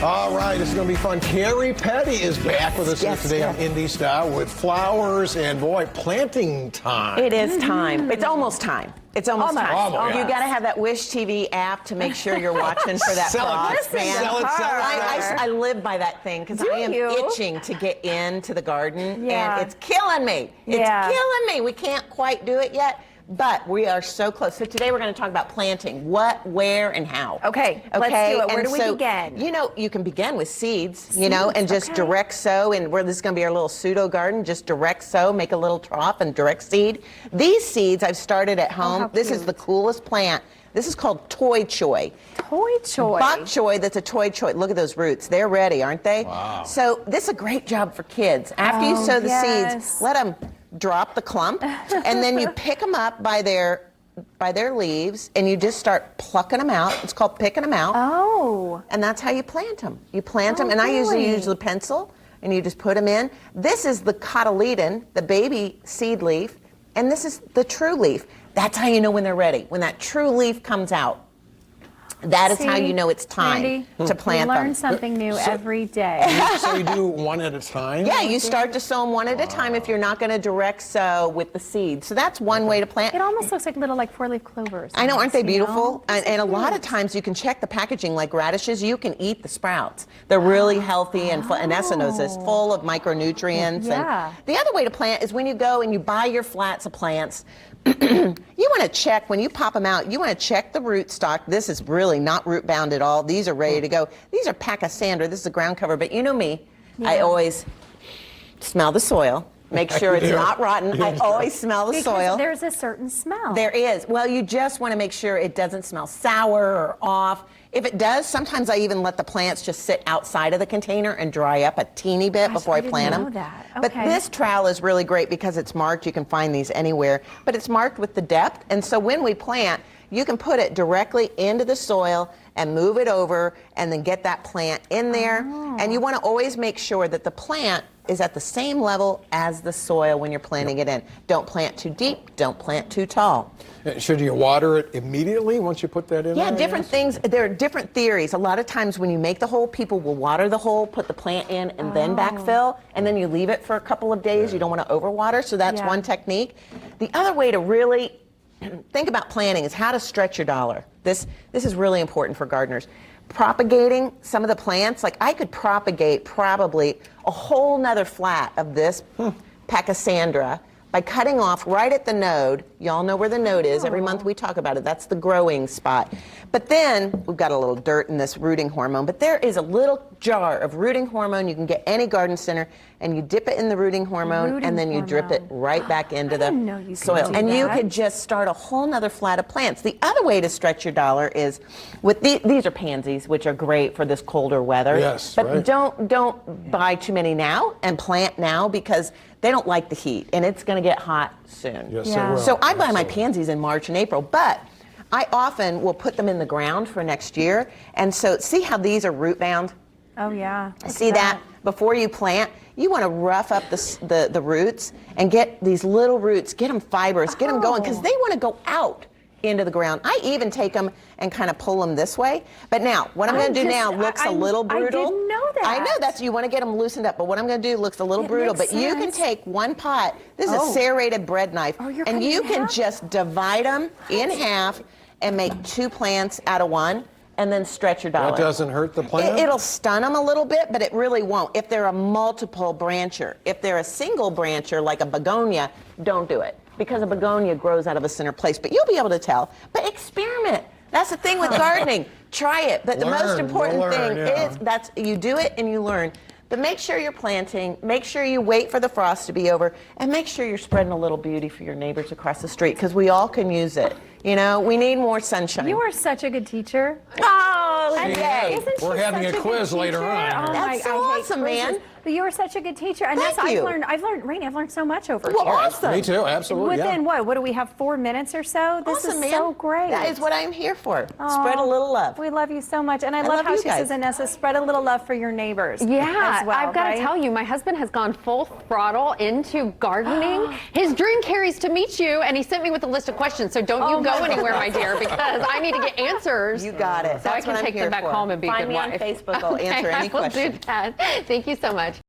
All right, this is going to be fun. Carrie Petty is back with us today on Indie Style with flowers and, boy, planting time. It is time. It's almost time. It's almost time. Almost, You yeah. got to have that Wish TV app to make sure you're watching for that frost, man. Sell it. I live by that thing because I am itching to get into the garden, and it's killing me. It's killing me. We can't quite do it yet, but we are so close. So today we're going to talk about planting. What, where, and how. Okay, let's do it. Where do we begin? You know, you can begin with seeds, you know, and just direct sow. And where this is going to be our little pseudo garden, just direct sow, make a little trough and direct seed. These seeds I've started at home. This is the coolest plant. This is called Toy Choy. Toy Choy. Bok choy, that's a Toy Choy. Look at those roots. They're ready, aren't they? Wow. So this is a great job for kids. After you sow the seeds, let them drop the clump, and then you pick them up by their leaves, and you just start plucking them out. It's called picking them out. Oh. And that's how you plant them. You plant them, and I usually use the pencil, and you just put them in. This is the cotyledon, the baby seed leaf, and this is the true leaf. That's how you know when they're ready. When that true leaf comes out, that is how you know it's time Randy, to plant we them. learn something new every day. So you do one at a time? Yeah, you start to sow them one at a time if you're not going to direct sow with the seed. So that's one way to plant. It almost looks like little four-leaf clovers. I know, aren't they you know? beautiful? And a lot of times you can check the packaging, like radishes, you can eat the sprouts. They're really healthy, and Echinus is full of micronutrients. Yeah. And the other way to plant is when you go and you buy your flats of plants, you want to check, when you pop them out, you want to check the root stock. This is really not root bound at all. These are ready to go. These are Pachysandra. This is a ground cover, but you know me. I always smell the soil. Make sure it's not rotten. I always smell the soil. There's a certain smell. There is. Well, you just want to make sure it doesn't smell sour or off. If it does, sometimes I even let the plants just sit outside of the container and dry up a teeny bit before I plant them. But this trowel is really great because it's marked. You can find these anywhere, but it's marked with the depth. And so when we plant, you can put it directly into the soil and move it over and then get that plant in there. And you want to always make sure that the plant is at the same level as the soil when you're planting it in. Don't plant too deep, don't plant too tall. Should you water it immediately once you put that in? Yeah, there, different things. There are different theories. A lot of times when you make the hole, people will water the hole, put the plant in, and then backfill, and then you leave it for a couple of days. You don't want to overwater, so that's one technique. The other way to really think about planting is how to stretch your dollar. This is really important for gardeners. Propagating some of the plants, like I could propagate probably a whole nother flat of this Pachysandra by cutting off right at the node. Y'all know where the node is. Every month we talk about it. That's the growing spot. But then we've got a little dirt in this rooting hormone, but there is a little jar of rooting hormone you can get any garden center, and you dip it in the rooting hormone, and then you drip it right back into the soil. And you could just start a whole nother flat of plants. The other way to stretch your dollar is with these are pansies, which are great for this colder weather. Yes, but don't buy too many now and plant now because they don't like the heat, and it's going to get hot soon. Yes, Yeah. it will. So I buy my pansies in March and April, but I often will put them in the ground for next year. And so see how these are root bound? Oh, yeah. See that? Before you plant, you want to rough up the roots and get these little roots, get them fibrous, get them going, because they want to go out into the ground. I even take them and kind of pull them this way. But now, what I'm going to do now looks a little brutal. I didn't know that. I know that's, you want to get them loosened up, but what I'm going to do looks a little brutal. But you can take one pot, this is a serrated bread knife, and you can just divide them in half and make 2 plants out of one, and then stretch your dollar. That doesn't hurt the plant? It'll stun them a little bit, but it really won't. If they're a multiple brancher, if they're a single brancher like a begonia, don't do it, because a begonia grows out of a center place. But you'll be able to tell. But experiment. That's the thing with gardening. Try it. But the most important thing is that's you do it and you learn. But make sure you're planting, make sure you wait for the frost to be over, and make sure you're spreading a little beauty for your neighbors across the street, because we all can use it. You know, we need more sunshine. You are such a good teacher. Oh, yay. Isn't she We're having such a quiz good later teacher? on. Oh That's my, so I hate awesome, quizzes. man. But you were such a good teacher. And Thank that's, you. I've learned, Rainey, I've learned so much over Well, here. awesome. Me too, absolutely. Within yeah. what do we have, 4 minutes or so? This Awesome, is man. so great. That is what I'm here for. Aw, Spread a little love. We love you so much. And I love love how you she guys. says, Anessa, spread a little love for your neighbors. Yeah, as well, I've got to right? tell you, my husband has gone full throttle into gardening. His dream carries to meet you, and he sent me with a list of questions. So don't you go anywhere, my dear, because I need to get answers. You got it. So I That's can what I'm take here them back for. home and be a Find good me on wife. Facebook. I'll Okay, answer any I will question. do that. Thank you so much.